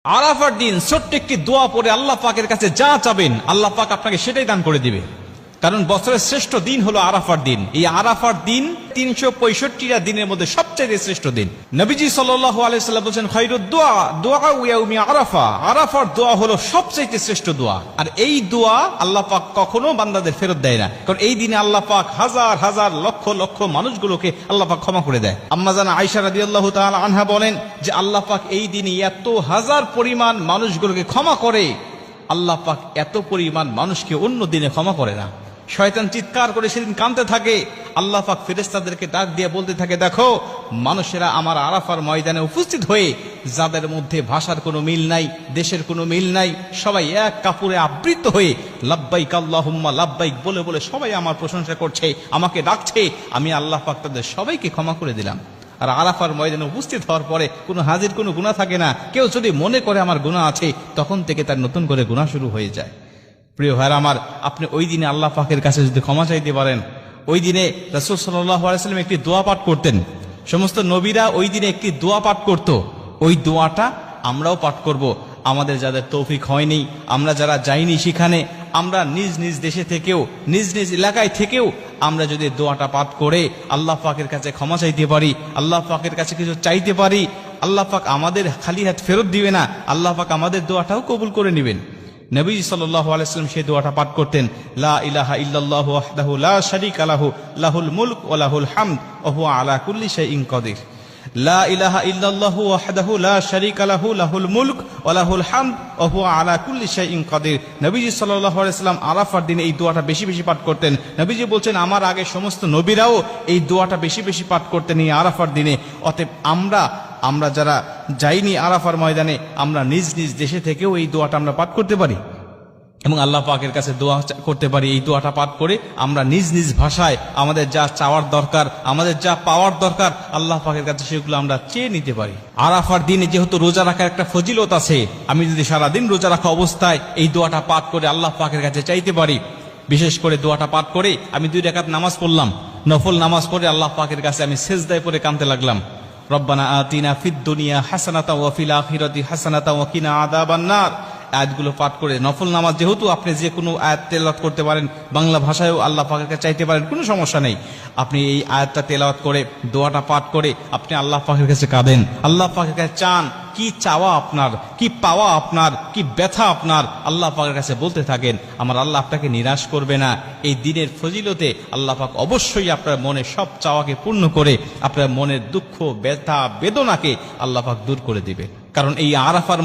আরাফার দিন ছোট্ট একটি দোয়া পড়ে আল্লাহ পাকের কাছে যা চাবেন আল্লাহ পাক আপনাকে সেটাই দান করে দিবে। কারণ বছরের শ্রেষ্ঠ দিন হলো আরাফার দিন। এই আরাফার দিন ৩৬৫টা দিনের মধ্যে সবচেয়ে শ্রেষ্ঠ দিন। নবীজি সাল্লাল্লাহু আলাইহি ওয়াসাল্লাম বলেন খায়রুদ দুআ দুআউ ইয়াউমি আরাফা। আরাফার দোয়া হলো সবচেয়ে শ্রেষ্ঠ দোয়া। আর এই দোয়া আল্লাহ পাক কখনো বান্দাদের ফেরত দেয় না, কারণ এই দিনে আল্লাহ পাক হাজার হাজার লক্ষ লক্ষ মানুষগুলোকে আল্লাহ পাক ক্ষমা করে দেয়। আম্মা জান আয়েশা রাদিয়াল্লাহু তাআলা আনহা বলেন যে আল্লাহ পাক এই দিনে এত হাজার পরিমাণ মানুষগুলোকে ক্ষমা করে, আল্লাহ পাক এত পরিমাণ মানুষকে অন্য দিনে ক্ষমা করে না। শয়তান চিৎকার করে সেদিন কাঁদতে থাকে। আল্লাহ পাক ফেরেশতাদেরকে ডাক দিয়ে বলতে থাকে, দেখো মানুষেরা আমার আরাফার ময়দানে উপস্থিত হয়ে যাদের মধ্যে ভাষার কোনো মিল নাই, দেশের কোনো মিল নাই, সবাই এক কাপড়ে আবৃত হয়ে লাব্বাইক আল্লাহুম্মা লাব্বাইক বলে বলে সবাই আমার প্রশংসা করছে, আমাকে ডাকছে। আমি আল্লাহ পাক তাদের সবাইকে ক্ষমা করে দিলাম। আর আরাফার ময়দানে উপস্থিত হওয়ার পরে কোনো হাজির কোনো গুনাহ থাকে না। কেউ যদি মনে করে আমার গুনাহ আছে, তখন থেকে তার নতুন করে গুনাহ শুরু হয়ে যায়। প্রিয় ভাইরা আমার, আপনি ওই দিনে আল্লাহ পাকের কাছে যদি ক্ষমা চাইতে পারেন, ওই দিনে রাসূল সাল্লাল্লাহু আলাইহি ওয়াসাল্লাম একটি দোয়া পাঠ করতেন। সমস্ত নবীরা ওই দিনে একটি দোয়া পাঠ করত। ওই দোয়াটা আমরাও পাঠ করব। আমাদের যাদের তৌফিক হয়নি, আমরা যারা যাইনি সেখানে, আমরা নিজ নিজ দেশে থেকেও, নিজ নিজ এলাকায় থেকেও আমরা যদি দোয়াটা পাঠ করে আল্লাহ পাকের কাছে ক্ষমা চাইতে পারি, আল্লাহ পাকের কাছে কিছু চাইতে পারি, আল্লাহ পাক আমাদের খালি হাত ফেরত দিবে না, আল্লাহ পাক আমাদের দোয়াটাও কবুল করে নেবেন। নবী সাল্লাল্লাহু আলাইহি ওয়াসাল্লাম সেই দোয়াটা পাঠ করতেন, লা ইলাহা ইল্লাল্লাহু ওয়াহদাহু লা শারীকা লাহু লাহুল মুলক ওয়া লাহুল হামদ ওয়া হুয়া আলা কুল্লি শাইইন কাদির। লা ইলাহা ইল্লাল্লাহু ওয়াহদাহু লা শারীকা লাহু লাহুল মুলক ওয়া লাহুল হামদ ওয়া হুয়া আলা কুল্লি শাইইন কাদির। নবীজি সাল্লাল্লাহু আলাইহি ওয়াসাল্লাম আরাফার দিনে এই দোয়াটা বেশি বেশি পাঠ করতেন। নবীজি বলছেন আমার আগে সমস্ত নবীরাও এই দোয়াটা বেশি বেশি পাঠ করতেন এই আরাফার দিনে। অতএব আমরা যারা যাইনি আরাফার ময়দানে, আমরা নিজ নিজ দেশে থেকেও এই দোয়াটা আমরা পাঠ করতে পারি এবং আল্লাহ পাকের কাছে দোয়া করতে পারি। এই দোয়াটা পাঠ করে আমরা নিজ নিজ ভাষায় আমাদের যা চাওয়ার দরকার, আমাদের যা পাওয়ার দরকার, আল্লাহ পাকের কাছে সেগুলো আমরা চেয়ে নিতে পারি। আরাফার দিনে যেহেতু রোজা রাখার একটা ফজিলত আছে, আমি যদি সারাদিন রোজা রাখা অবস্থায় এই দোয়াটা পাঠ করে আল্লাহ পাকের কাছে চাইতে পারি, বিশেষ করে দোয়াটা পাঠ করে আমি 2 রাকাত নামাজ পড়লাম, নফল নামাজ পড়ে আল্লাহ পাকের কাছে আমি সেজদায় পড়ে কাঁদতে লাগলাম, রব্বানা আতিনা ফিদ দুনিয়া হাসানাতাও ওয়া ফিল আখিরাতি হাসানাতাও ওয়া কিনা আযাবান নার। আয়াতগুলো পাঠ করে, নফল নামাজ যেহেতু আপনি যে কোনো আয়াত তেলাওয়াত করতে পারেন, বাংলা ভাষায়ও আল্লাহ পাকের কাছে চাইতে পারেন, কোনো সমস্যা নেই। আপনি এই আয়াতটা তেলাওয়াত করে দোয়াটা পাঠ করে আপনি আল্লাহ পাকের কাছে কাঁদেন, আল্লাহ পাকের কাছে চান, কি চাওয়া আপনার, কি পাওয়া আপনার, কি ব্যথা আপনার, আল্লাহ পাকের কাছে বলতে থাকেন। আমার আল্লাহ আপনাকে নিরাশ করবে না। এই দিনের ফজিলতে আল্লাহ পাক অবশ্যই আপনার মনের সব চাওয়াকে পূর্ণ করে আপনার মনের দুঃখ, ব্যথা, বেদনাকে আল্লাহ পাক দূর করে দিবে। কারণ এই আরাফার